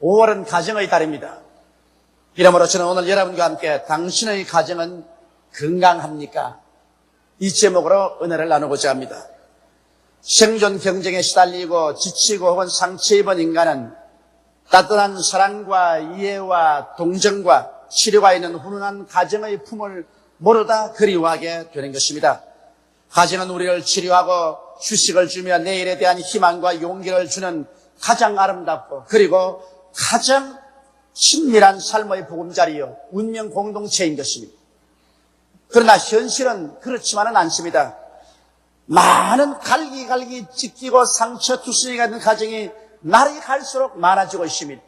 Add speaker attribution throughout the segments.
Speaker 1: 5월은 가정의 달입니다. 이러므로 저는 오늘 여러분과 함께 당신의 가정은 건강합니까? 이 제목으로 은혜를 나누고자 합니다. 생존 경쟁에 시달리고 지치고 혹은 상처 입은 인간은 따뜻한 사랑과 이해와 동정과 치료가 있는 훈훈한 가정의 품을 모르다 그리워하게 되는 것입니다. 가정은 우리를 치료하고 휴식을 주며 내일에 대한 희망과 용기를 주는 가장 아름답고 그리고 가장 친밀한 삶의 보금자리요 운명 공동체인 것입니다. 그러나 현실은 그렇지만은 않습니다. 많은 갈기갈기 찢기고 상처 투성이가 있는 가정이 날이 갈수록 많아지고 있습니다.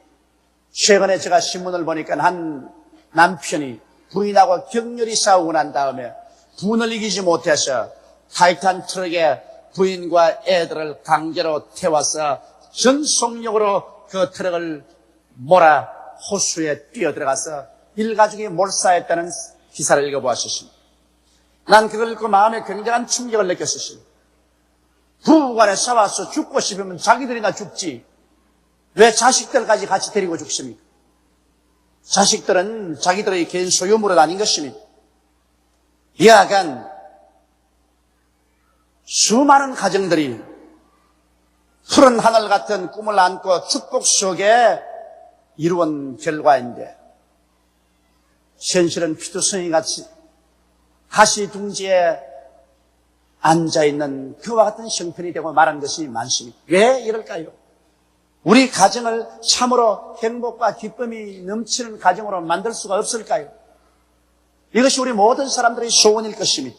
Speaker 1: 최근에 제가 신문을 보니까 한 남편이 부인하고 격렬히 싸우고 난 다음에 분을 이기지 못해서 타이탄 트럭에 부인과 애들을 강제로 태워서 전속력으로 그 트럭을 몰아 호수에 뛰어들어가서 일가족이 몰사했다는 기사를 읽어보았습니다. 난 그걸 읽고 마음에 굉장한 충격을 느꼈습니다. 부부간에 싸워서 죽고 싶으면 자기들이나 죽지 왜 자식들까지 같이 데리고 죽습니까? 자식들은 자기들의 개인 소유물은 아닌 것입니다. 이하간 수많은 가정들이 푸른 하늘 같은 꿈을 안고 축복 속에 이루은 결과인데 현실은 피투성이 같이 가시둥지에 앉아있는 그와 같은 형편이 되고 말한 것이 많습니다. 왜 이럴까요? 우리 가정을 참으로 행복과 기쁨이 넘치는 가정으로 만들 수가 없을까요? 이것이 우리 모든 사람들의 소원일 것입니다.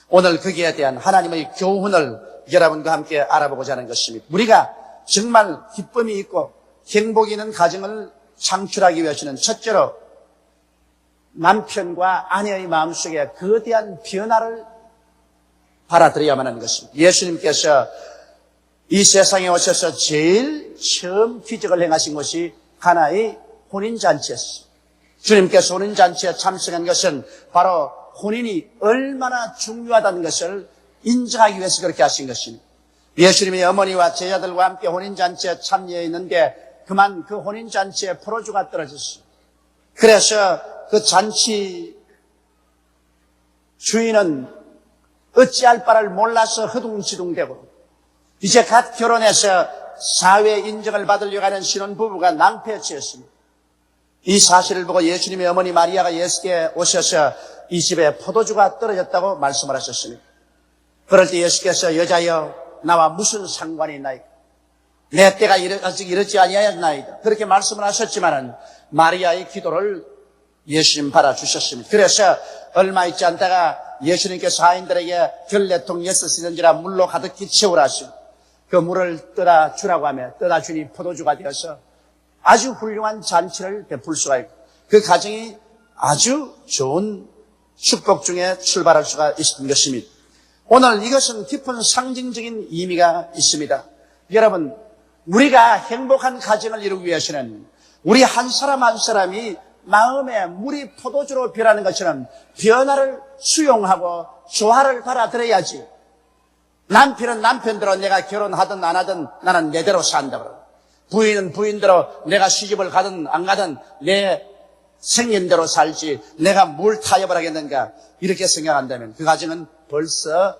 Speaker 1: 오늘 거기에 대한 하나님의 교훈을 여러분과 함께 알아보고자 하는 것입니다. 우리가 정말 기쁨이 있고 행복이 있는 가정을 창출하기 위해서는 첫째로 남편과 아내의 마음속에 거대한 변화를 받아들여야만 하는 것입니다. 예수님께서 이 세상에 오셔서 제일 처음 기적을 행하신 것이 가나의 혼인잔치였습니다. 주님께서 혼인잔치에 참석한 것은 바로 혼인이 얼마나 중요하다는 것을 인정하기 위해서 그렇게 하신 것입니다. 예수님의 어머니와 제자들과 함께 혼인잔치에 참여했는데 그만 그 혼인잔치에 포도주가 떨어졌습니다. 그래서 그 잔치 주인은 어찌할 바를 몰라서 허둥지둥대고 이제 갓 결혼해서 사회 인정을 받으려고 하는 신혼부부가 낭패에 치였습니다. 이 사실을 보고 예수님의 어머니 마리아가 예수께 오셔서 이 집에 포도주가 떨어졌다고 말씀을 하셨습니다. 그럴 때 예수께서 여자여 나와 무슨 상관이 있나이까? 내 때가 아직 이르지 아니하였나이다. 그렇게 말씀을 하셨지만은 마리아의 기도를 예수님 받아주셨습니다. 그래서 얼마 있지 않다가 예수님께서 하인들에게 결례통 6시든지라 물로 가득히 채우라 하시고 그 물을 떠다 주라고 하며 떠다 주니 포도주가 되어서 아주 훌륭한 잔치를 베풀 수가 있고 그 가정이 아주 좋은 축복 중에 출발할 수가 있는 것입니다. 오늘 이것은 깊은 상징적인 의미가 있습니다. 여러분, 우리가 행복한 가정을 이루기 위해서는 우리 한 사람 한 사람이 마음에 물이 포도주로 변하는 것처럼 변화를 수용하고 조화를 받아들여야지. 남편은 남편대로 내가 결혼하든 안 하든 나는 내대로 산다 그러고 부인은 부인대로 내가 시집을 가든 안 가든 내 생긴대로 살지 내가 뭘 타협을 하겠는가 이렇게 생각한다면 그 가정은 벌써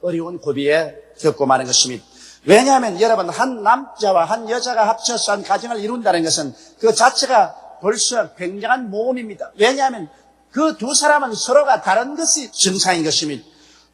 Speaker 1: 어려운 고비에 겪고 마는 것입니다. 왜냐하면 여러분 한 남자와 한 여자가 합쳐서 한 가정을 이룬다는 것은 그 자체가 벌써 굉장한 모험입니다. 왜냐하면 그 두 사람은 서로가 다른 것이 정상인 것입니다.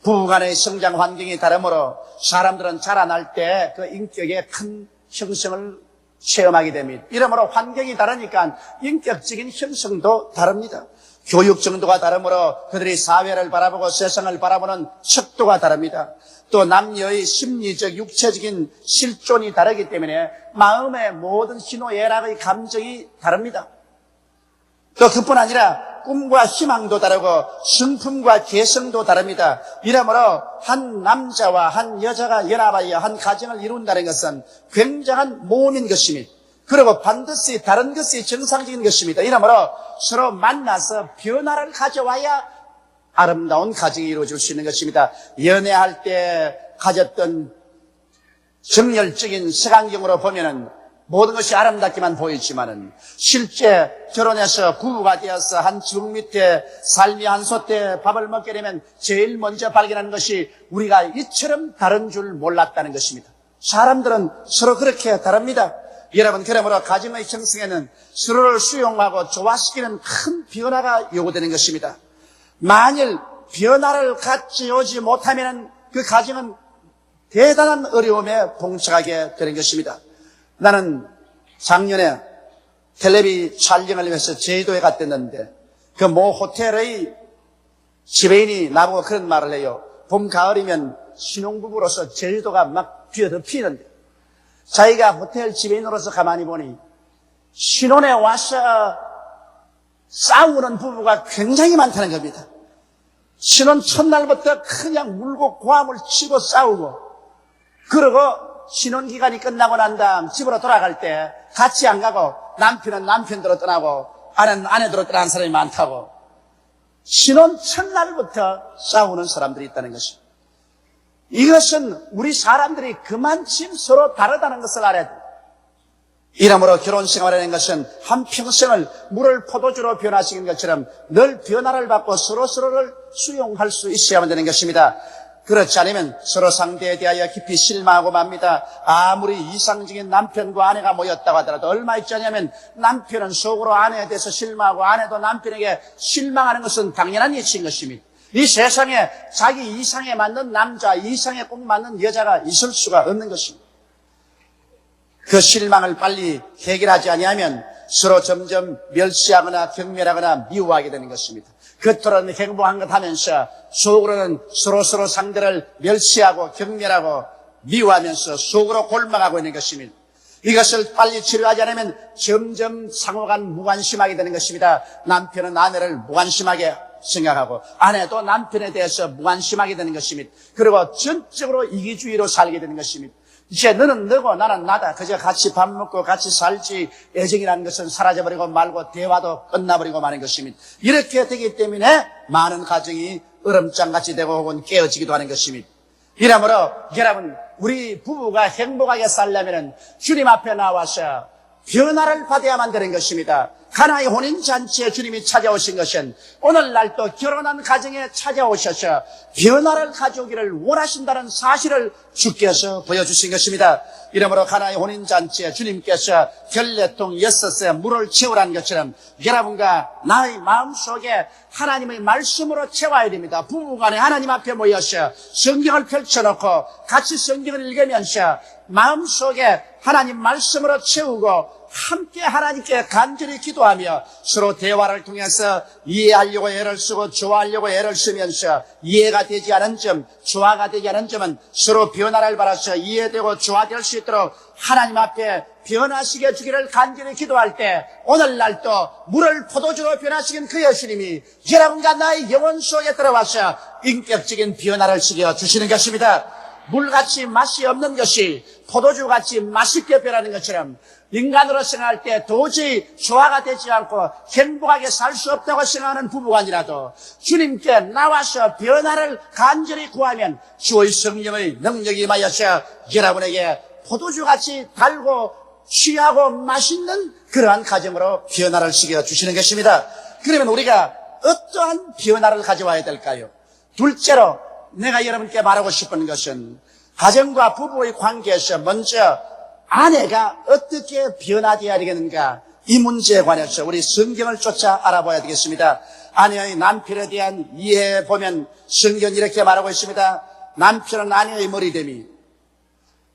Speaker 1: 부부간의 성장 환경이 다르므로 사람들은 자라날 때 그 인격의 큰 형성을 체험하게 됩니다. 이러므로 환경이 다르니까 인격적인 형성도 다릅니다. 교육 정도가 다르므로 그들이 사회를 바라보고 세상을 바라보는 척도가 다릅니다. 또 남녀의 심리적, 육체적인 실존이 다르기 때문에 마음의 모든 희노애락의 감정이 다릅니다. 또 그뿐 아니라 꿈과 희망도 다르고 성품과 개성도 다릅니다. 이러므로 한 남자와 한 여자가 연합하여 한 가정을 이룬다는 것은 굉장한 모험인 것입니다. 그리고 반드시 다른 것이 정상적인 것입니다. 이러므로 서로 만나서 변화를 가져와야 아름다운 가정이 이루어질 수 있는 것입니다. 연애할 때 가졌던 정열적인 색안경으로 보면은 모든 것이 아름답게만 보이지만은 실제 결혼해서 부부가 되어서 한 지붕 밑에 삶이 한 솥에 밥을 먹게 되면 제일 먼저 발견하는 것이 우리가 이처럼 다른 줄 몰랐다는 것입니다. 사람들은 서로 그렇게 다릅니다. 여러분, 그러므로 가정의 형성에는 서로를 수용하고 조화시키는 큰 변화가 요구되는 것입니다. 만일 변화를 가져오지 못하면 그 가정은 대단한 어려움에 봉착하게 되는 것입니다. 나는 작년에 텔레비 촬영을 위해서 제주도에 갔댔는데 그 모 호텔의 지배인이 나보고 그런 말을 해요. 봄, 가을이면 신혼부부로서 제주도가 막 뒤덮이는데 자기가 호텔 지배인으로서 가만히 보니 신혼에 와서 싸우는 부부가 굉장히 많다는 겁니다. 신혼 첫날부터 그냥 물고 고함을 치고 싸우고 그러고 신혼기간이 끝나고 난 다음 집으로 돌아갈 때 같이 안 가고 남편은 남편대로 떠나고 아내는 아내대로 떠나는 사람이 많다고 신혼 첫날부터 싸우는 사람들이 있다는 것입니다. 이것은 우리 사람들이 그만큼 서로 다르다는 것을 알아야 돼요. 이러므로 결혼생활이라는 것은 한평생을 물을 포도주로 변화시키는 것처럼 늘 변화를 받고 서로를 수용할 수 있어야만 되는 것입니다. 그렇지 않으면 서로 상대에 대하여 깊이 실망하고 맙니다. 아무리 이상적인 남편과 아내가 모였다고 하더라도 얼마 있지 않냐면 남편은 속으로 아내에 대해서 실망하고 아내도 남편에게 실망하는 것은 당연한 이치인 것입니다. 이 세상에 자기 이상에 맞는 남자, 이상에 꼭 맞는 여자가 있을 수가 없는 것입니다. 그 실망을 빨리 해결하지 아니하면 서로 점점 멸시하거나 경멸하거나 미워하게 되는 것입니다. 겉으로는 행복한 것 하면서 속으로는 서로 상대를 멸시하고 경멸하고 미워하면서 속으로 골망하고 있는 것입니다. 이것을 빨리 치료하지 않으면 점점 상호간 무관심하게 되는 것입니다. 남편은 아내를 무관심하게 생각하고 아내도 남편에 대해서 무관심하게 되는 것입니다. 그리고 전적으로 이기주의로 살게 되는 것입니다. 이제 너는 너고 나는 나다. 그저 같이 밥 먹고 같이 살지 애정이라는 것은 사라져버리고 말고 대화도 끝나버리고 마는 것입니다. 이렇게 되기 때문에 많은 가정이 얼음장같이 되고 혹은 깨어지기도 하는 것입니다. 이러므로 여러분 우리 부부가 행복하게 살려면 주님 앞에 나와서 변화를 받아야만 되는 것입니다. 가나의 혼인잔치에 주님이 찾아오신 것은 오늘날 또 결혼한 가정에 찾아오셔서 변화를 가져오기를 원하신다는 사실을 주께서 보여주신 것입니다. 이러므로 가나의 혼인잔치에 주님께서 결례통 6에 물을 채우라는 것처럼 여러분과 나의 마음속에 하나님의 말씀으로 채워야 됩니다. 부부간에 하나님 앞에 모여서 성경을 펼쳐놓고 같이 성경을 읽으면서 마음속에 하나님 말씀으로 채우고 함께 하나님께 간절히 기도하며 서로 대화를 통해서 이해하려고 애를 쓰고 좋아하려고 애를 쓰면서 이해가 되지 않은 점, 조화가 되지 않은 점은 서로 변화를 바라서 이해되고 조화될 수 있도록 하나님 앞에 변화시켜 주기를 간절히 기도할 때 오늘날 또 물을 포도주로 변화시킨 그 예수님이 여러분과 나의 영혼 속에 들어와서 인격적인 변화를 시켜 주시는 것입니다. 물같이 맛이 없는 것이 포도주같이 맛있게 변하는 것처럼 인간으로 생각할 때 도저히 조화가 되지 않고 행복하게 살 수 없다고 생각하는 부부가 아니라도 주님께 나와서 변화를 간절히 구하면 주의 성령의 능력이 임하여서 여러분에게 포도주같이 달고 취하고 맛있는 그러한 가정으로 변화를 시켜주시는 것입니다. 그러면 우리가 어떠한 변화를 가져와야 될까요? 둘째로 내가 여러분께 말하고 싶은 것은 가정과 부부의 관계에서 먼저 아내가 어떻게 변화되어야 되겠는가, 이 문제에 관해서 우리 성경을 쫓아 알아봐야 되겠습니다. 아내의 남편에 대한 이해에 보면 성경이 이렇게 말하고 있습니다. 남편은 아내의 머리됨이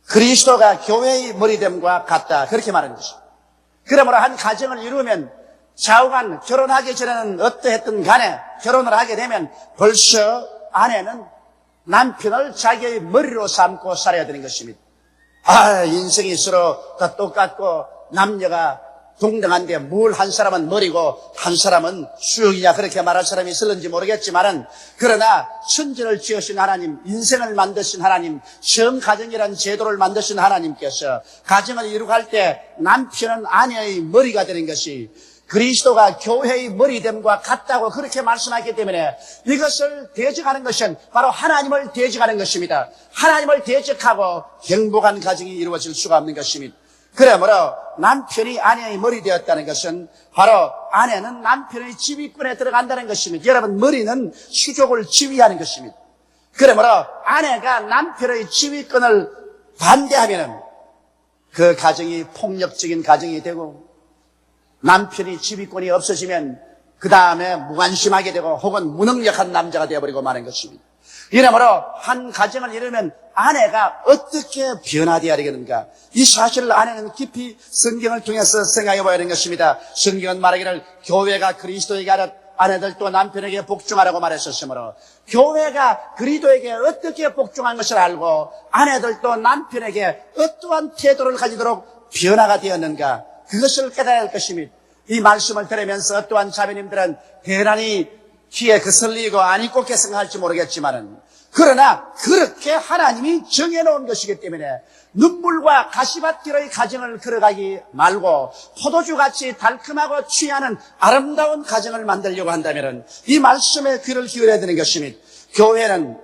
Speaker 1: 그리스도가 교회의 머리됨과 같다, 그렇게 말하는 것입니다. 그러므로 한 가정을 이루면 좌우간 결혼하기 전에는 어떠했든 간에 결혼을 하게 되면 벌써 아내는 남편을 자기의 머리로 삼고 살아야 되는 것입니다. 인생이 서로 다 똑같고 남녀가 동등한데 뭘 한 사람은 머리고 한 사람은 수육이냐 그렇게 말할 사람이 있을는지 모르겠지만은 그러나 천지를 지으신 하나님, 인생을 만드신 하나님, 성가정이라는 제도를 만드신 하나님께서 가정을 이루갈 때 남편은 아내의 머리가 되는 것이 그리스도가 교회의 머리됨과 같다고 그렇게 말씀하기 때문에 이것을 대적하는 것은 바로 하나님을 대적하는 것입니다. 하나님을 대적하고 행복한 가정이 이루어질 수가 없는 것입니다. 그러므로 남편이 아내의 머리 되었다는 것은 바로 아내는 남편의 지휘권에 들어간다는 것입니다. 여러분, 머리는 수족을 지휘하는 것입니다. 그러므로 아내가 남편의 지휘권을 반대하면 그 가정이 폭력적인 가정이 되고, 남편이 지휘권이 없어지면 그 다음에 무관심하게 되고 혹은 무능력한 남자가 되어버리고 마는 것입니다. 이러므로 한 가정을 이루면 아내가 어떻게 변화되어야 되겠는가? 이 사실을 아내는 깊이 성경을 통해서 생각해 봐야 되는 것입니다. 성경은 말하기를 교회가 그리스도에게 하듯 아내들도 남편에게 복종하라고 말했었으므로, 교회가 그리스도에게 어떻게 복종한 것을 알고 아내들도 남편에게 어떠한 태도를 가지도록 변화가 되었는가, 그것을 깨달아야 할 것입니다. 이 말씀을 들으면서 어떠한 자매님들은 대단히 귀에 거슬리고 안 익숙하게 생각할지 모르겠지만은, 그러나 그렇게 하나님이 정해놓은 것이기 때문에 눈물과 가시밭길의 가정을 걸어가기 말고 포도주같이 달콤하고 취하는 아름다운 가정을 만들려고 한다면 이 말씀에 귀를 기울여야 되는 것입니다. 교회는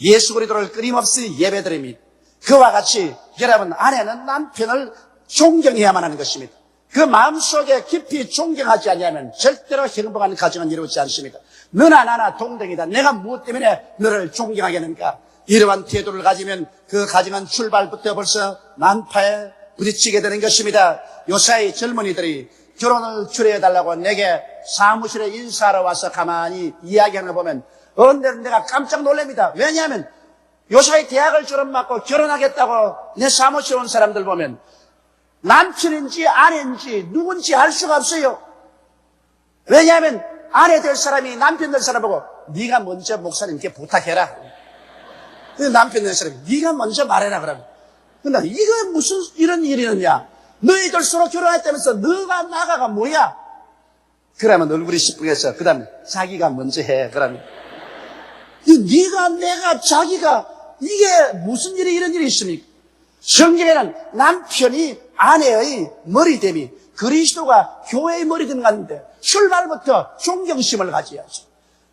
Speaker 1: 예수 그리스도를 끊임없이 예배드립니다. 그와 같이 여러분, 아내는 남편을 존경해야만 하는 것입니다. 그 마음속에 깊이 존경하지 않으면 절대로 행복한 가정은 이루어지지 않습니다. 너나 나나 동등이다. 내가 무엇 때문에 너를 존경하겠는가? 이러한 태도를 가지면 그 가정은 출발부터 벌써 난파에 부딪히게 되는 것입니다. 요사이 젊은이들이 결혼을 추려해달라고 내게 사무실에 인사하러 와서 가만히 이야기하는 거 보면 어느 때는 내가 깜짝 놀랍니다. 왜냐하면 요사이 대학을 졸업받고 결혼하겠다고 내 사무실에 온 사람들 보면 남편인지 아내인지 누군지 알 수가 없어요. 왜냐하면 아내 될 사람이 남편 될 사람 보고 네가 먼저 목사님께 부탁해라. 남편 될 사람이 네가 먼저 말해라 그러면, 근데 이거 무슨 이런 일이 있느냐? 너희들 서로 결혼했다면서 너가 나가가 뭐야? 그러면 얼굴이 시뻘개서 그 다음에 자기가 먼저 해. 그러면 네가 내가 자기가 이게 무슨 일이 이런 일이 있습니까? 성경에는 남편이 아내의 머리됨이 그리스도가 교회의 머리됨 같은데 출발부터 존경심을 가져야죠.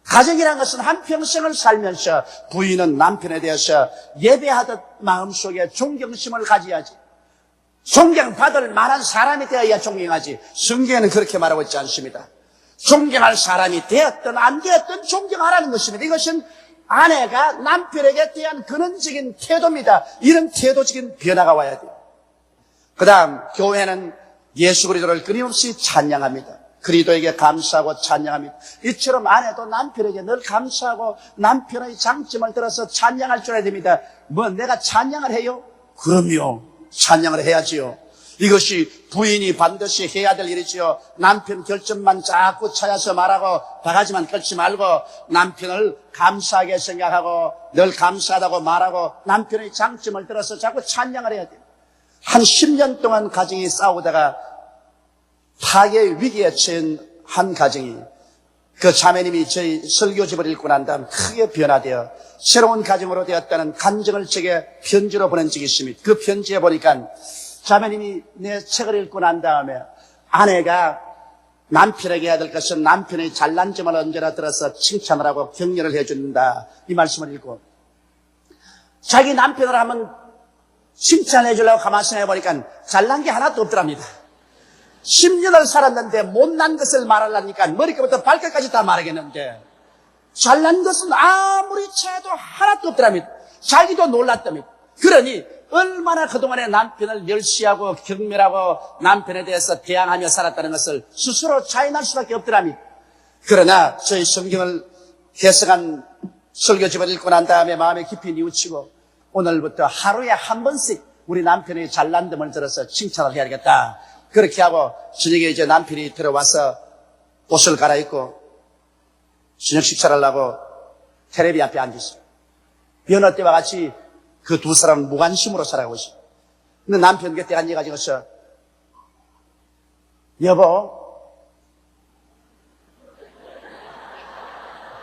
Speaker 1: 가정이라는 것은 한평생을 살면서 부인은 남편에 대해서 예배하듯 마음속에 존경심을 가져야지. 존경받을 만한 사람이 되어야 존경하지. 성경에는 그렇게 말하고 있지 않습니다. 존경할 사람이 되었든 안 되었든 존경하라는 것입니다. 이것은 아내가 남편에게 대한 근원적인 태도입니다. 이런 태도적인 변화가 와야 돼요. 그 다음, 교회는 예수 그리스도를 끊임없이 찬양합니다. 그리스도에게 감사하고 찬양합니다. 이처럼 아내도 남편에게 늘 감사하고 남편의 장점을 들어서 찬양할 줄 알아야 됩니다. 뭐 내가 찬양을 해요? 그럼요. 찬양을 해야지요. 이것이 부인이 반드시 해야 될 일이지요. 남편 결점만 자꾸 찾아서 말하고 바가지만 끌지 말고 남편을 감사하게 생각하고 늘 감사하다고 말하고 남편의 장점을 들어서 자꾸 찬양을 해야 돼요. 한 10년 동안 가정이 싸우다가 파괴 위기에 처한 한 가정이, 그 자매님이 저희 설교집을 읽고 난 다음 크게 변화되어 새로운 가정으로 되었다는 간증을 제게 편지로 보낸 적이 있습니다. 그 편지에 보니까 자매님이 내 책을 읽고 난 다음에 아내가 남편에게 해야 될 것은 남편의 잘난 점을 언제나 들어서 칭찬을 하고 격려를 해준다, 이 말씀을 읽고 자기 남편을 한번 칭찬해 주려고 가만히 생각해보니까 잘난 게 하나도 없더랍니다. 10년을 살았는데 못난 것을 말하려니까 머리끝부터 발끝까지 다 말하겠는데 잘난 것은 아무리 찾아도 하나도 없더랍니다. 자기도 놀랐답니다. 그러니 얼마나 그동안에 남편을 멸시하고 경멸하고 남편에 대해서 대항하며 살았다는 것을 스스로 자인할 수밖에 없더랍니다. 그러나 저희 성경을 해석한 설교집을 읽고 난 다음에 마음에 깊이 뉘우치고 오늘부터 하루에 한 번씩 우리 남편의 잘난 점을 들어서 칭찬을 해야겠다. 그렇게 하고 저녁에 이제 남편이 들어와서 옷을 갈아입고 저녁 식사를 하려고 텔레비 앞에 앉았어요. 연어 때와 같이 그 두 사람은 무관심으로 살아가고 있어요. 근데 남편 곁에 앉아가지고서 여보,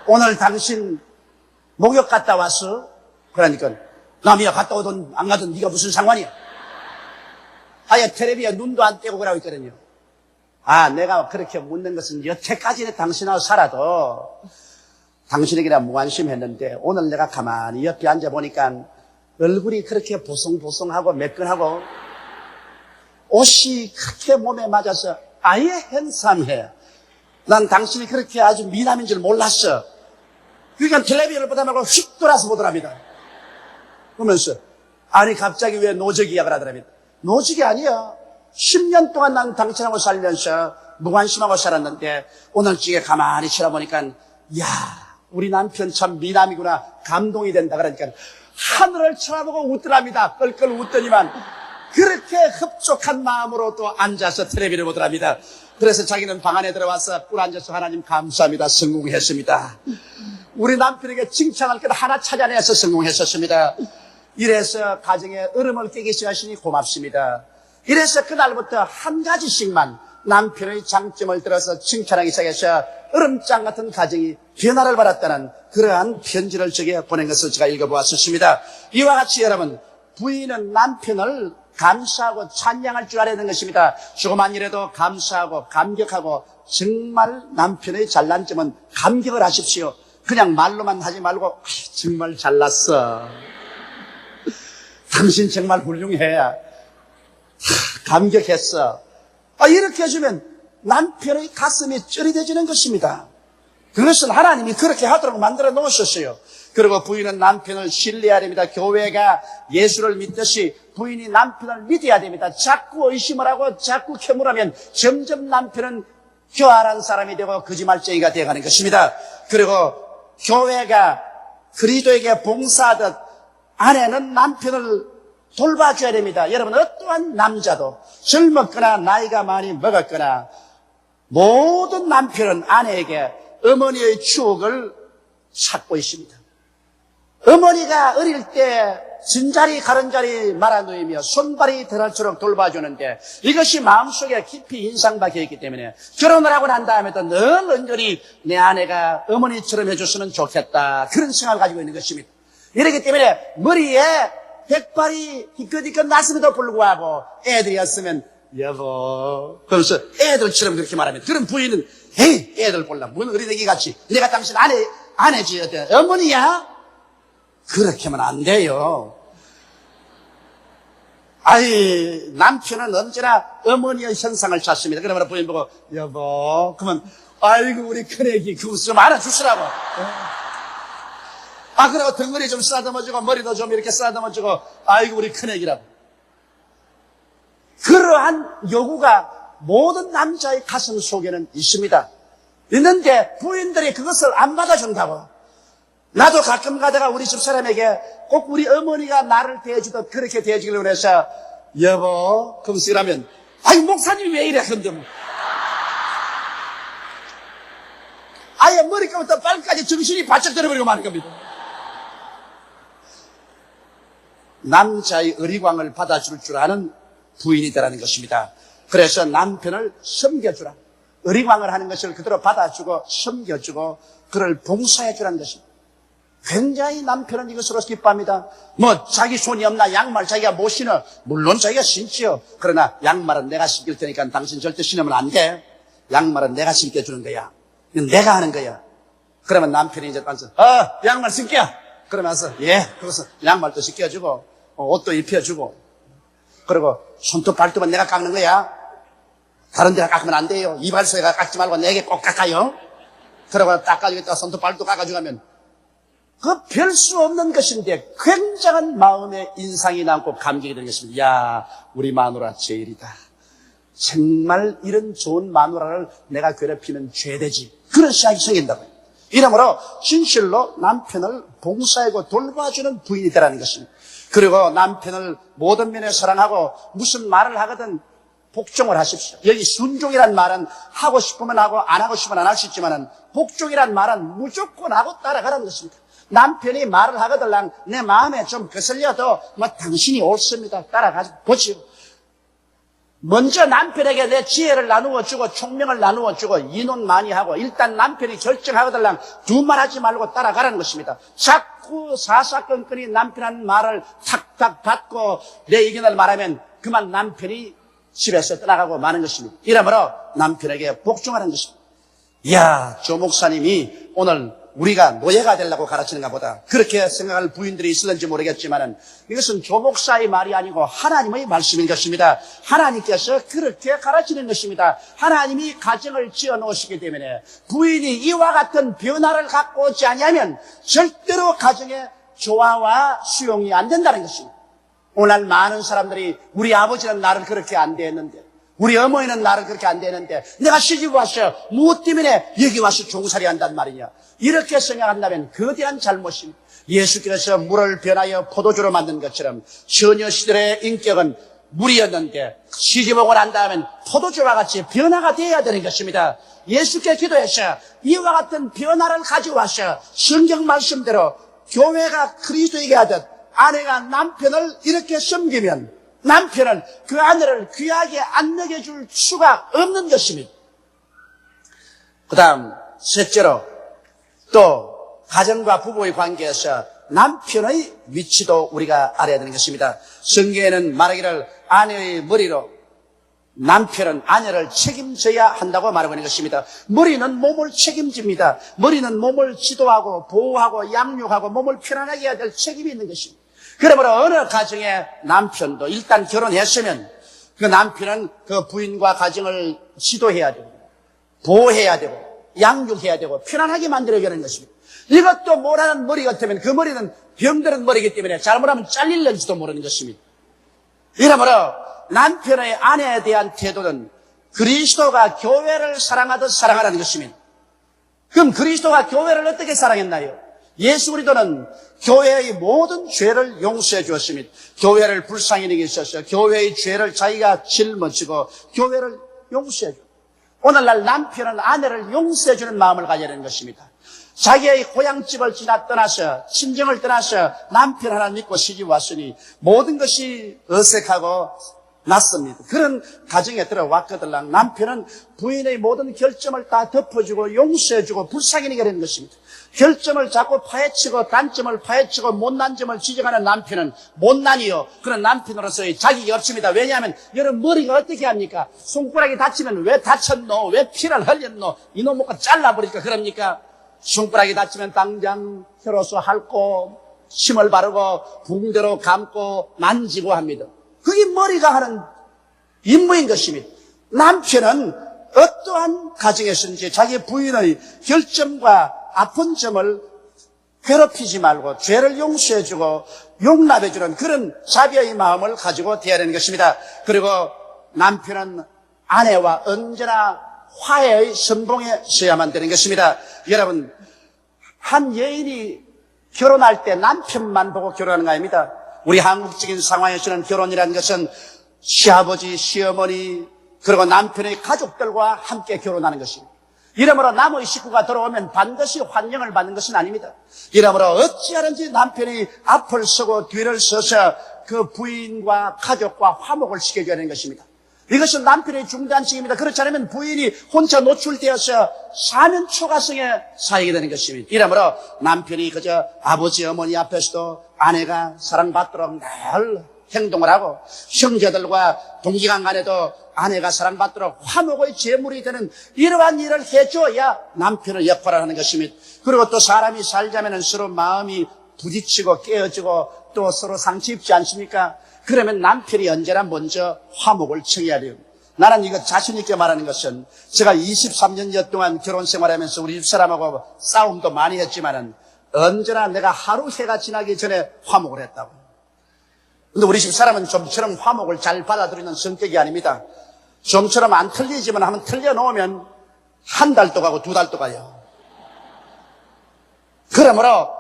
Speaker 1: 오늘 당신 목욕 갔다 왔어? 그러니까 남이야 갔다 오든 안 가든 네가 무슨 상관이야? 아예 텔레비에 눈도 안 떼고 그러고 있거든요. 아, 내가 그렇게 묻는 것은 여태까지는 당신하고 살아도 당신에게 내가 무관심했는데 오늘 내가 가만히 옆에 앉아보니까 얼굴이 그렇게 보송보송하고 매끈하고 옷이 그렇게 몸에 맞아서 아예 핸섬해. 난 당신이 그렇게 아주 미남인 줄 몰랐어. 그러니까 텔레비전을 보다 말고 휙 돌아서 보더랍니다. 그러면서 아니 갑자기 왜 노적 이야기를 하더랍니다. 노적이 아니야. 10년 동안 난 당신하고 살면서 무관심하고 살았는데 오늘쯤에 가만히 쳐다보니까 야 우리 남편 참 미남이구나 감동이 된다. 그러니까 하늘을 쳐다보고 웃더랍니다. 끌끌 웃더니만 그렇게 흡족한 마음으로 또 앉아서 텔레비를 보더랍니다. 그래서 자기는 방 안에 들어와서 꿀 앉아서 하나님 감사합니다. 성공했습니다. 우리 남편에게 칭찬할 것 하나 찾아내서 성공했었습니다. 이래서 가정의 으름을 깨기 시작하시니 고맙습니다. 이래서 그날부터 한 가지씩만 남편의 장점을 들어서 칭찬하기 시작해서 으름장 같은 가정이 변화를 받았다는 그러한 편지를 적에 보낸 것을 제가 읽어보았습니다. 이와 같이 여러분, 부인은 남편을 감사하고 찬양할 줄 알아야 하는 것입니다. 조그만 일에도 감사하고 감격하고 정말 남편의 잘난 점은 감격을 하십시오. 그냥 말로만 하지 말고 정말 잘났어. 당신 정말 훌륭해. 감격했어. 이렇게 해주면 남편의 가슴이 쩌리대지는 것입니다. 그것은 하나님이 그렇게 하도록 만들어 놓으셨어요. 그리고 부인은 남편을 신뢰해야 됩니다. 교회가 예수를 믿듯이 부인이 남편을 믿어야 됩니다. 자꾸 의심을 하고 자꾸 캐물하면 점점 남편은 교활한 사람이 되고 거짓말쟁이가 되어가는 것입니다. 그리고 교회가 그리스도에게 봉사하듯 아내는 남편을 돌봐줘야 됩니다. 여러분 어떠한 남자도 젊었거나 나이가 많이 먹었거나 모든 남편은 아내에게 어머니의 추억을 찾고 있습니다. 어머니가 어릴 때 진자리 가른자리 말아놓으며 손발이 덜할수록 돌봐주는데 이것이 마음속에 깊이 인상박혀 있기 때문에 결혼을 하고 난 다음에도 늘 은근히 내 아내가 어머니처럼 해줬으면 좋겠다 그런 생각을 가지고 있는 것입니다. 이렇기 때문에 머리에 백발이 희끗희끗 났음에도 불구하고 애들이었으면 여보 그러면서 애들처럼 그렇게 말하면 그런 부인은 에이 애들 볼라 뭔 어린애기 같이 내가 당신 아내지 어머니야? 그렇게 하면 안 돼요. 아이 남편은 언제나 어머니의 현상을 찾습니다. 그러면 부인 보고 여보 그러면 아이고 우리 큰애기 그거 좀 알아주시라고. 그리고 덩어리 좀 쓰다듬어주고 머리도 좀 이렇게 쓰다듬어주고 아이고 우리 큰애기라고. 그러한 요구가 모든 남자의 가슴 속에는 있습니다. 있는데 부인들이 그것을 안 받아준다고. 나도 가끔 가다가 우리 집사람에게 꼭 우리 어머니가 나를 대해주듯 그렇게 대해주기를 원해서 여보 그러면서 이러면 아이 목사님이 왜 이래 근데 아예 머리부터 발까지 정신이 바짝 들어버리고 마는 겁니다. 남자의 의리광을 받아줄 줄 아는 부인이다라는 것입니다. 그래서 남편을 섬겨주라. 의리광을 하는 것을 그대로 받아주고 섬겨주고 그를 봉사해주라는 것입니다. 굉장히 남편은 이것으로 기뻐합니다. 자기 손이 없나 양말 자기가 못 신어. 물론 자기가 신지요. 그러나 양말은 내가 신길 테니까 당신 절대 신으면 안 돼. 양말은 내가 신겨주는 거야. 이건 내가 하는 거야. 그러면 남편이 이제 와서 양말 신겨. 그러면서 그래서 양말도 신겨주고 옷도 입혀주고 그리고 손톱 발톱은 내가 깎는 거야. 다른 데가 깎으면 안 돼요. 이발소에가 깎지 말고 내게 꼭 깎아요. 그러고 닦아주겠다 손톱 발톱 깎아주고 하면 그 별 수 없는 것인데 굉장한 마음의 인상이 남고 감격이 되는 것입니다. 야 우리 마누라 제일이다. 정말 이런 좋은 마누라를 내가 괴롭히면 죄되지. 그런 생각이 생긴다고요. 이러므로 진실로 남편을 봉사하고 돌봐주는 부인이 되라는 것입니다. 그리고 남편을 모든 면에 사랑하고 무슨 말을 하거든 복종을 하십시오. 여기 순종이란 말은 하고 싶으면 하고 안 하고 싶으면 안 할 수 있지만은 복종이란 말은 무조건 하고 따라가라는 것입니다. 남편이 말을 하거들랑 내 마음에 좀 거슬려도 당신이 옳습니다. 따라가 보지요. 먼저 남편에게 내 지혜를 나누어 주고 총명을 나누어 주고 이논 많이 하고 일단 남편이 결정하거들랑 두말하지 말고 따라가라는 것입니다. 자꾸 사사건건이 남편한 말을 탁탁 받고 내 의견을 말하면 그만 남편이 집에서 떠나가고 마는 것입니다. 이러므로 남편에게 복종하는 것입니다. 이야, 조 목사님이 오늘 우리가 노예가 되려고 가르치는가 보다. 그렇게 생각할 부인들이 있을는지 모르겠지만은 이것은 조목사의 말이 아니고 하나님의 말씀인 것입니다. 하나님께서 그렇게 가르치는 것입니다. 하나님이 가정을 지어 놓으시기 때문에 부인이 이와 같은 변화를 갖고 오지 않으면 절대로 가정의 조화와 수용이 안 된다는 것입니다. 오늘 많은 사람들이 우리 아버지는 나를 그렇게 안 대했는데, 우리 어머니는 나를 그렇게 안 대했는데, 내가 시집 왔어. 무엇 때문에 여기 와서 종살이 한단 말이냐. 이렇게 생각한다면 거대한 잘못입니다. 예수께서 물을 변하여 포도주로 만든 것처럼 처녀 시절의 인격은 물이었는데 시집 오고 난 다음엔 포도주와 같이 변화가 되어야 되는 것입니다. 예수께 기도해서 이와 같은 변화를 가져와서 성경 말씀대로 교회가 그리스도에게 하듯 아내가 남편을 이렇게 섬기면 남편은 그 아내를 귀하게 안 여겨줄 수가 없는 것입니다. 그 다음 셋째로 또 가정과 부부의 관계에서 남편의 위치도 우리가 알아야 되는 것입니다. 성경에는 말하기를 아내의 머리로 남편은 아내를 책임져야 한다고 말하고 있는 것입니다. 머리는 몸을 책임집니다. 머리는 몸을 지도하고 보호하고 양육하고 몸을 편안하게 해야 될 책임이 있는 것입니다. 그러므로 어느 가정의 남편도 일단 결혼했으면 그 남편은 그 부인과 가정을 지도해야 되고 보호해야 되고 양육해야 되고 편안하게 만들어야 하는 것입니다. 이것도 못하는 머리 같으면 그 머리는 병드는 머리이기 때문에 잘못하면 잘릴는지도 모르는 것입니다. 이러므로 남편의 아내에 대한 태도는 그리스도가 교회를 사랑하듯 사랑하라는 것입니다. 그럼 그리스도가 교회를 어떻게 사랑했나요? 예수 그리스도는 교회의 모든 죄를 용서해 주었습니다. 교회를 불쌍히 여기게 하셔서 교회의 죄를 자기가 짊어지고 교회를 용서해 주. 오늘날 남편은 아내를 용서해 주는 마음을 가져야 하는 것입니다. 자기의 고향집을 떠나서 친정을 떠나서 남편 하나 믿고 시집 왔으니 모든 것이 어색하고 낯섭니다. 그런 가정에 들어왔거들랑 남편은 부인의 모든 결점을 다 덮어주고 용서해주고 불쌍히 여기게 되는 것입니다. 결점을 자꾸 파헤치고 단점을 파헤치고 못난 점을 지적하는 남편은 못난이요. 그런 남편으로서의 자격이 없습니다. 왜냐하면 여러분 머리가 어떻게 합니까? 손가락이 다치면 왜 다쳤노? 왜 피를 흘렸노? 이놈 먹고 잘라버릴까 그럽니까? 손가락이 다치면 당장 혈로서 핥고 침을 바르고 붕대로 감고 만지고 합니다. 그게 머리가 하는 임무인 것입니다. 남편은 어떠한 가정에서든지 자기 부인의 결점과 아픈 점을 괴롭히지 말고 죄를 용서해주고 용납해주는 그런 자비의 마음을 가지고 되어야 하는 것입니다. 그리고 남편은 아내와 언제나 화해의 선봉에 서야만 되는 것입니다. 여러분, 한 여인이 결혼할 때 남편만 보고 결혼하는 거 아닙니다. 우리 한국적인 상황에서는 결혼이라는 것은 시아버지, 시어머니, 그리고 남편의 가족들과 함께 결혼하는 것입니다. 이러므로 남의 식구가 들어오면 반드시 환영을 받는 것은 아닙니다. 이러므로 어찌하든지 남편이 앞을 서고 뒤를 서서 그 부인과 가족과 화목을 시켜줘야 하는 것입니다. 이것은 남편의 중단식입니다. 그렇지 않으면 부인이 혼자 노출되어서 사면 초가성에 사이게 되는 것입니다. 이러므로 남편이 그저 아버지, 어머니 앞에서도 아내가 사랑받도록 늘 행동을 하고 형제들과 동기간 간에도 아내가 사랑받도록 화목의 제물이 되는 이러한 일을 해줘야 남편의 역할을 하는 것입니다. 그리고 또 사람이 살자면 서로 마음이 부딪히고 깨어지고 또 서로 상처 입지 않습니까? 그러면 남편이 언제나 먼저 화목을 청해야 돼요. 나는 이거 자신 있게 말하는 것은 제가 23년 동안 결혼 생활하면서 우리 집사람하고 싸움도 많이 했지만은 언제나 내가 하루 해가 지나기 전에 화목을 했다고. 근데 우리 집사람은 좀처럼 화목을 잘 받아들이는 성격이 아닙니다. 좀처럼 안 틀리지만 한번 틀려놓으면 한 달도 가고 두 달도 가요. 그러므로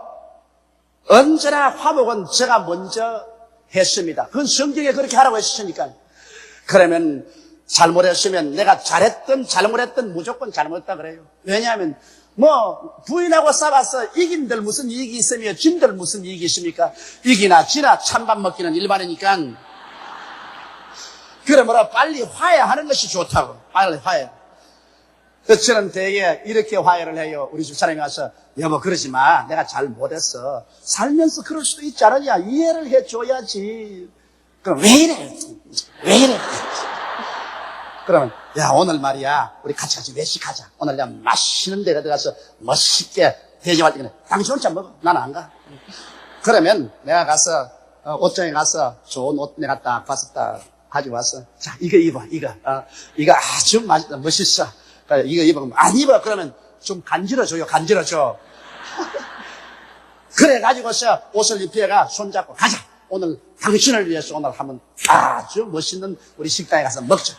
Speaker 1: 언제나 화목은 제가 먼저 했습니다. 그건 성경에 그렇게 하라고 했으니까. 그러면 잘못했으면 내가 잘했든 잘못했든 무조건 잘못했다 그래요. 왜냐하면 부인하고 싸워서 이긴들 무슨 이익이 있으며 진들 무슨 이익이 있습니까? 이기나 지나 찬밥 먹기는 일반이니까. 그러므로 빨리 화해하는 것이 좋다고. 빨리 화해. 저는 되게 이렇게 화해를 해요. 우리 집사람이 와서 여보 그러지 마. 내가 잘못했어. 살면서 그럴 수도 있지 않느냐. 이해를 해줘야지. 그럼 왜 이래? 왜 이래? 그러면 야 오늘 말이야 우리 같이 외식하자. 오늘 내가 맛있는 데 들어가서 멋있게 대접할 때 당신 혼자 먹어. 나는 안 가. 그러면 내가 가서 옷장에 가서 좋은 옷 내가 딱 봐서 딱 가지고 왔어. 자, 이거 입어. 이거 아주 멋있어. 이거 입어. 안 입어. 그러면 좀 간지러줘요. 간지러줘. 그래 가지고서 옷을 입혀가 손잡고 가자. 오늘 당신을 위해서 오늘 한번 아주 멋있는 우리 식당에 가서 먹자.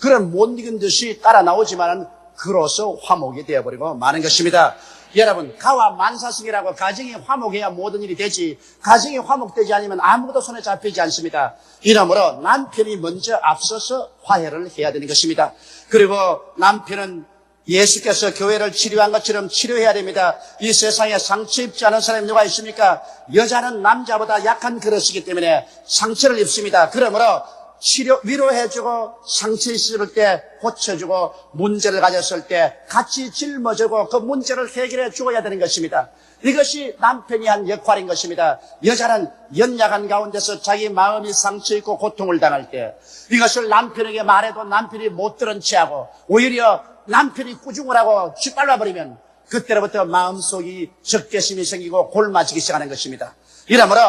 Speaker 1: 그런 못 익은 듯이 따라 나오지만은 그로서 화목이 되어버리고 마는 것입니다. 여러분, 가와 만사성이라고 가정이 화목해야 모든 일이 되지, 가정이 화목되지 않으면 아무것도 손에 잡히지 않습니다. 이러므로 남편이 먼저 앞서서 화해를 해야 되는 것입니다. 그리고 남편은 예수께서 교회를 치료한 것처럼 치료해야 됩니다. 이 세상에 상처 입지 않은 사람이 누가 있습니까? 여자는 남자보다 약한 그릇이기 때문에 상처를 입습니다. 그러므로 위로해주고 상처 있을 때 고쳐주고 문제를 가졌을 때 같이 짊어지고 그 문제를 해결해 주어야 되는 것입니다. 이것이 남편이 한 역할인 것입니다. 여자는 연약한 가운데서 자기 마음이 상처 있고 고통을 당할 때 이것을 남편에게 말해도 남편이 못 들은 채하고 오히려 남편이 꾸중을 하고 짓밟아버리면 그때로부터 마음속이 적개심이 생기고 골마지기 시작하는 것입니다. 이러므로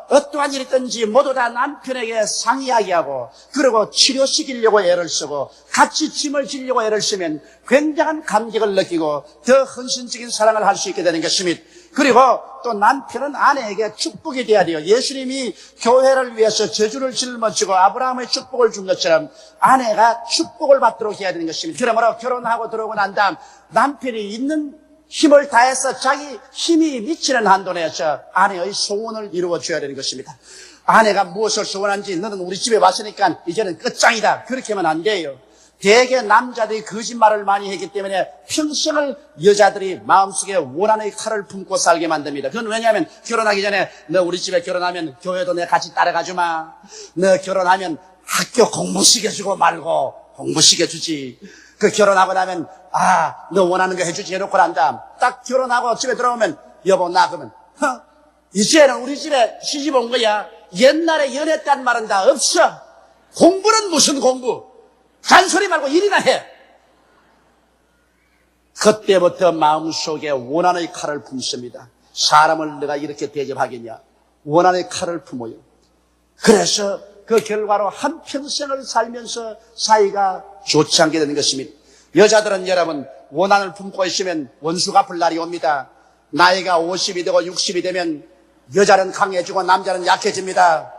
Speaker 1: 어떠한 일이 있든지 모두 다 남편에게 상의하게 하고 그리고 치료시키려고 애를 쓰고 같이 짐을 지려고 애를 쓰면 굉장한 감격을 느끼고 더 헌신적인 사랑을 할 수 있게 되는 것입니다. 그리고 또 남편은 아내에게 축복이 돼야 돼요. 예수님이 교회를 위해서 저주를 짊어지고 아브라함의 축복을 준 것처럼 아내가 축복을 받도록 해야 되는 것입니다. 그러므로 결혼하고 들어오고 난 다음 남편이 있는 힘을 다해서 자기 힘이 미치는 한도 내에서 아내의 소원을 이루어줘야 되는 것입니다. 아내가 무엇을 소원한지 너는 우리 집에 왔으니까 이제는 끝장이다. 그렇게 하면 안 돼요. 대개 남자들이 거짓말을 많이 했기 때문에 평생을 여자들이 마음속에 원한의 칼을 품고 살게 만듭니다. 그건 왜냐하면 결혼하기 전에 너 우리 집에 결혼하면 교회도 내가 같이 따라가주마. 너 결혼하면 학교 공부 시켜주고 말고 공부 시켜주지. 그 결혼하고 나면 너 원하는 거 해주지 해놓고 난 다음 딱 결혼하고 집에 들어오면 여보 나 그러면 이제는 우리 집에 시집 온 거야. 옛날에 연애했다는 말은 다 없어. 공부는 무슨 공부. 잔소리 말고 일이나 해. 그때부터 마음속에 원한의 칼을 품습니다. 사람을 내가 이렇게 대접하겠냐. 원한의 칼을 품어요. 그래서 그 결과로 한평생을 살면서 사이가 좋지 않게 되는 것입니다. 여자들은 여러분 원한을 품고 있으면 원수 갚을 날이 옵니다. 나이가 50이 되고 60이 되면 여자는 강해지고 남자는 약해집니다.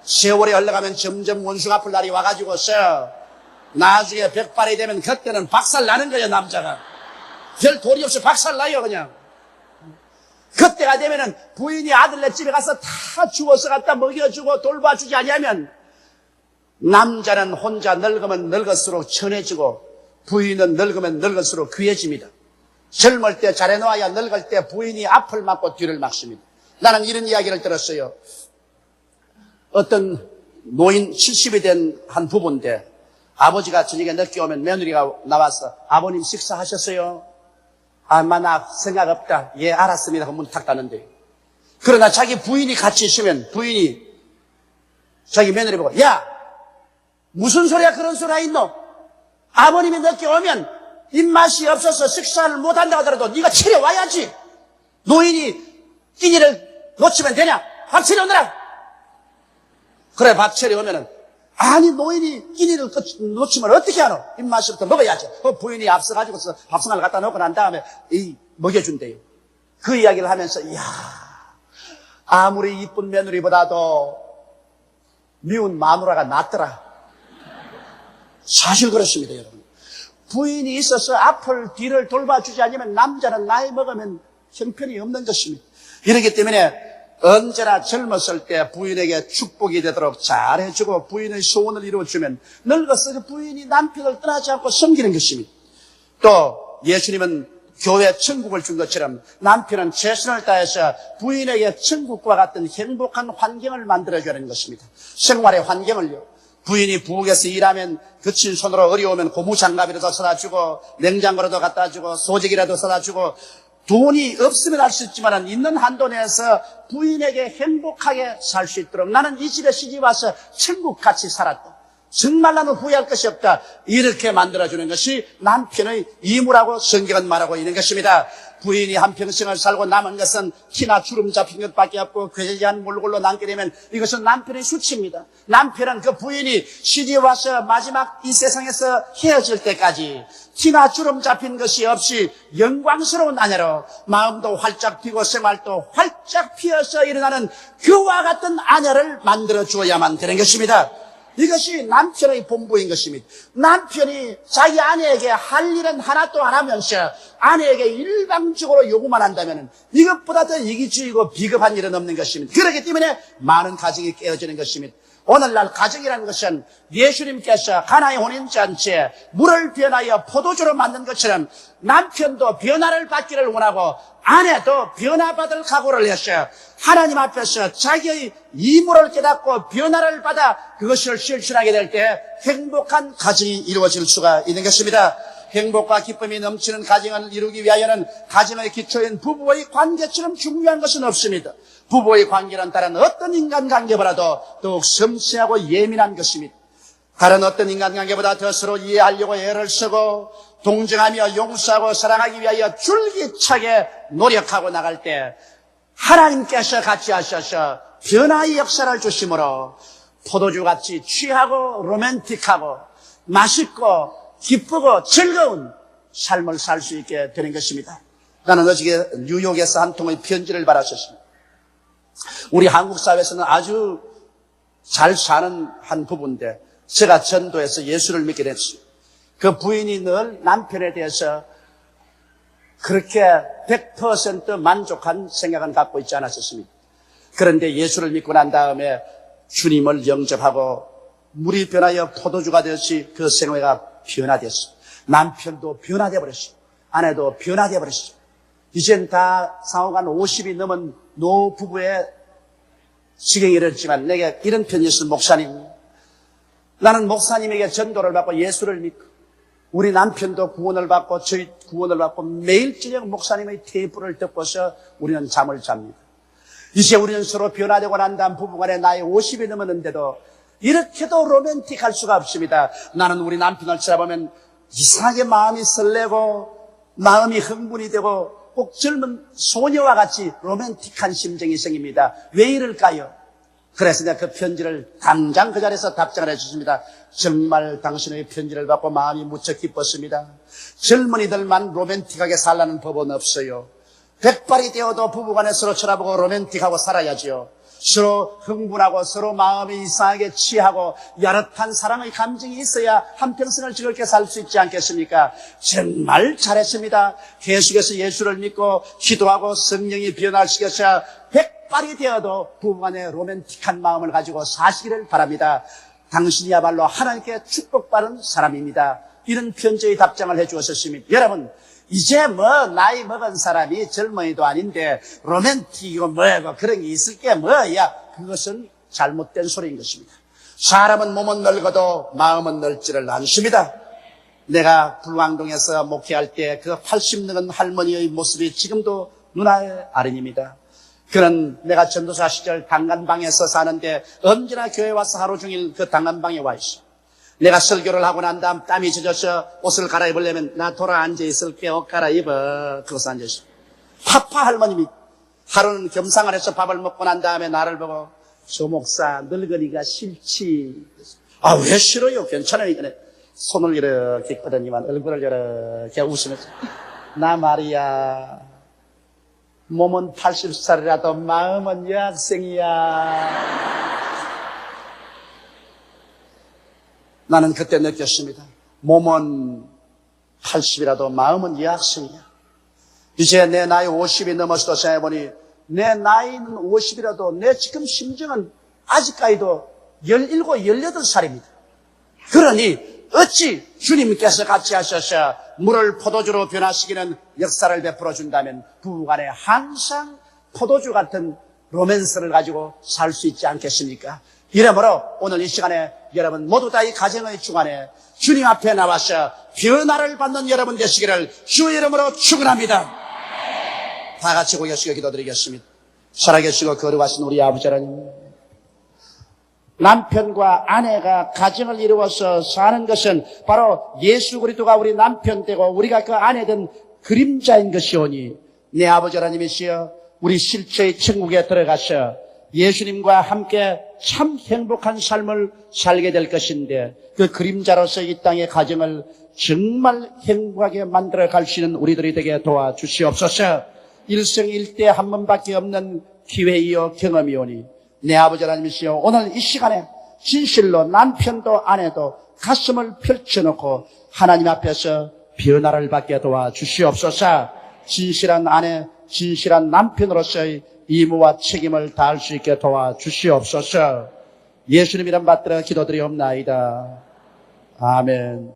Speaker 1: 세월이 흘러가면 점점 원수 갚을 날이 와가지고서 나중에 백발이 되면 그때는 박살 나는 거예요. 남자가 별 도리 없이 박살 나요. 그냥 그때가 되면은 부인이 아들네 집에 가서 다 주워서 갖다 먹여주고 돌봐주지 아니하면 남자는 혼자 늙으면 늙을수록 천해지고 부인은 늙으면 늙을수록 귀해집니다. 젊을 때 잘해놓아야 늙을 때 부인이 앞을 막고 뒤를 막습니다. 나는 이런 이야기를 들었어요. 어떤 노인 70이 된 한 부부인데 아버지가 저녁에 늦게 오면 며느리가 나와서 아버님 식사하셨어요? 나 생각 없다. 예, 알았습니다. 문 탁 닫는데. 그러나 자기 부인이 같이 있으면 부인이 자기 며느리 보고 야, 무슨 소리야 그런 소리가 있노? 아버님이 늦게 오면 입맛이 없어서 식사를 못한다고 하더라도 네가 차려와야지. 노인이 끼니를 놓치면 되냐? 밥 차려오느라. 그래 밥 차려오면은 아니 노인이 끼니를 놓치면 어떻게 하노? 입맛이 없어 먹어야지. 부인이 앞서가지고서 밥상을 갖다 놓고 난 다음에 먹여준대요. 그 이야기를 하면서 이야, 아무리 이쁜 며느리보다도 미운 마누라가 낫더라. 사실 그렇습니다. 여러분, 부인이 있어서 앞을 뒤를 돌봐주지 않으면 남자는 나이 먹으면 형편이 없는 것입니다. 이렇기 때문에 언제나 젊었을 때 부인에게 축복이 되도록 잘해주고 부인의 소원을 이루어주면 늙어서 부인이 남편을 떠나지 않고 섬기는 것입니다. 또 예수님은 교회 천국을 준 것처럼 남편은 최선을 다해서 부인에게 천국과 같은 행복한 환경을 만들어줘야 하는 것입니다. 생활의 환경을요. 부인이 부엌에서 일하면 거친 손으로 어려우면 고무장갑이라도 사다 주고 냉장고라도 갖다 주고 소재기라도 사다 주고 돈이 없으면 할 수 있지만 있는 한도 내에서 부인에게 행복하게 살 수 있도록 나는 이 집에 시집 와서 천국같이 살았다. 정말 나는 후회할 것이 없다. 이렇게 만들어주는 것이 남편의 임무라고 성경은 말하고 있는 것입니다. 부인이 한평생을 살고 남은 것은 티나 주름 잡힌 것밖에 없고 괴지한 몰골로 남게 되면 이것은 남편의 수치입니다. 남편은 그 부인이 시집 와서 마지막 이 세상에서 헤어질 때까지 티나 주름 잡힌 것이 없이 영광스러운 아내로 마음도 활짝 피고 생활도 활짝 피어서 일어나는 그와 같은 아내를 만들어 주어야만 되는 것입니다. 이것이 남편의 본부인 것입니다. 남편이 자기 아내에게 할 일은 하나도 안 하면서 아내에게 일방적으로 요구만 한다면 이것보다 더 이기주의고 비겁한 일은 없는 것입니다. 그렇기 때문에 많은 가정이 깨어지는 것입니다. 오늘날 가정이라는 것은 예수님께서 가나의 혼인잔치에 물을 변하여 포도주로 만든 것처럼 남편도 변화를 받기를 원하고 아내도 변화받을 각오를 했어요. 하나님 앞에서 자기의 이물을 깨닫고 변화를 받아 그것을 실천하게 될 때 행복한 가정이 이루어질 수가 있는 것입니다. 행복과 기쁨이 넘치는 가정을 이루기 위하여는 가정의 기초인 부부의 관계처럼 중요한 것은 없습니다. 부부의 관계는 다른 어떤 인간관계보다도 더욱 섬세하고 예민한 것입니다. 다른 어떤 인간관계보다 더 서로 이해하려고 애를 쓰고 동정하며 용서하고 사랑하기 위하여 줄기차게 노력하고 나갈 때 하나님께서 같이 하셔서 변화의 역사를 주심으로 포도주같이 취하고 로맨틱하고 맛있고 기쁘고 즐거운 삶을 살 수 있게 되는 것입니다. 나는 어저께 뉴욕에서 한 통의 편지를 받았었습니다. 우리 한국 사회에서는 아주 잘 사는 한 부부인데 제가 전도해서 예수를 믿게 됐어요. 그 부인이 늘 남편에 대해서 그렇게 100% 만족한 생각은 갖고 있지 않았었습니다. 그런데 예수를 믿고 난 다음에 주님을 영접하고 물이 변하여 포도주가 되었지 그 생애가 변화됐어요. 남편도 변화되어 버렸어요. 아내도 변화되어 버렸어요. 이젠 다 상호간 50이 넘은 노부부의 지경이 이르렀지만 내게 이런 편지 있어요. 목사님, 나는 목사님에게 전도를 받고 예수를 믿고 우리 남편도 구원을 받고 저희 구원을 받고 매일 저녁 목사님의 테이프를 듣고서 우리는 잠을 잡니다. 이제 우리는 서로 변화되고 난 다음 부부간에 나이 50이 넘었는데도 이렇게도 로맨틱할 수가 없습니다. 나는 우리 남편을 쳐다보면 이상하게 마음이 설레고 마음이 흥분이 되고 꼭 젊은 소녀와 같이 로맨틱한 심정이 생깁니다. 왜 이럴까요? 그래서 내가 그 편지를 당장 그 자리에서 답장을 해주십니다. 정말 당신의 편지를 받고 마음이 무척 기뻤습니다. 젊은이들만 로맨틱하게 살라는 법은 없어요. 백발이 되어도 부부간에 서로 쳐다보고 로맨틱하고 살아야지요. 서로 흥분하고 서로 마음이 이상하게 취하고 야릇한 사랑의 감정이 있어야 한평생을 즐겁게 살 수 있지 않겠습니까? 정말 잘했습니다. 계속해서 예수를 믿고 기도하고 성령이 변화시켜서 백발이 되어도 부부간에 로맨틱한 마음을 가지고 사시기를 바랍니다. 당신이야말로 하나님께 축복받은 사람입니다. 이런 편지의 답장을 해주었습니다. 여러분, 이제 나이 먹은 사람이 젊은이도 아닌데 로맨틱이고 뭐고 그런 게 있을 게 뭐야? 그것은 잘못된 소리인 것입니다. 사람은 몸은 늙어도 마음은 늙지를 않습니다. 내가 불광동에서 목회할 때 그 80 넘은 할머니의 모습이 지금도 눈알 아른입니다. 그는 내가 전도사 시절 당간방에서 사는데 언제나 교회 와서 하루 종일 그 당간방에 와 있어. 내가 설교를 하고 난 다음 땀이 젖어서 옷을 갈아입으려면 나 돌아 앉아있을게, 옷 갈아입어. 그것서 앉아있어. 파파 할머님이 하루는 겸상을 해서 밥을 먹고 난 다음에 나를 보고 조 목사 늙으니까 싫지. 아, 왜 싫어요? 괜찮아요. 손을 이렇게 끄더니만 얼굴을 이렇게 웃으면서 나 말이야, 몸은 80살이라도 마음은 여학생이야. 나는 그때 느꼈습니다. 몸은 80이라도 마음은 여학생이야. 이제 내 나이 50이 넘어서도 생각해보니 내 나이는 50이라도 내 지금 심정은 아직까지도 17, 18살입니다. 그러니 어찌 주님께서 같이 하셔서 물을 포도주로 변화시키는 역사를 베풀어 준다면 부부간에 항상 포도주 같은 로맨스를 가지고 살 수 있지 않겠습니까? 이러므로 오늘 이 시간에 여러분 모두 다 이 가정의 주간에 주님 앞에 나와서 변화를 받는 여러분 되시기를 주의 이름으로 축원합니다. 다 같이 고개 숙여 기도드리겠습니다. 살아계시고 거룩하신 우리 아버지 하나님, 남편과 아내가 가정을 이루어서 사는 것은 바로 예수 그리스도가 우리 남편 되고 우리가 그 아내 된 그림자인 것이오니 내 아버지 하나님이시여, 우리 실제의 천국에 들어가서 예수님과 함께 참 행복한 삶을 살게 될 것인데, 그 그림자로서 이 땅의 가정을 정말 행복하게 만들어 갈 수 있는 우리들이 되게 도와주시옵소서. 일생일대 한 번밖에 없는 기회이요 경험이오니 내 아버지 하나님이시여, 오늘 이 시간에 진실로 남편도 아내도 가슴을 펼쳐놓고 하나님 앞에서 변화를 받게 도와주시옵소서. 진실한 아내, 진실한 남편으로서의 의무와 책임을 다할 수 있게 도와주시옵소서. 예수님 이름 받들어 기도드리옵나이다. 아멘.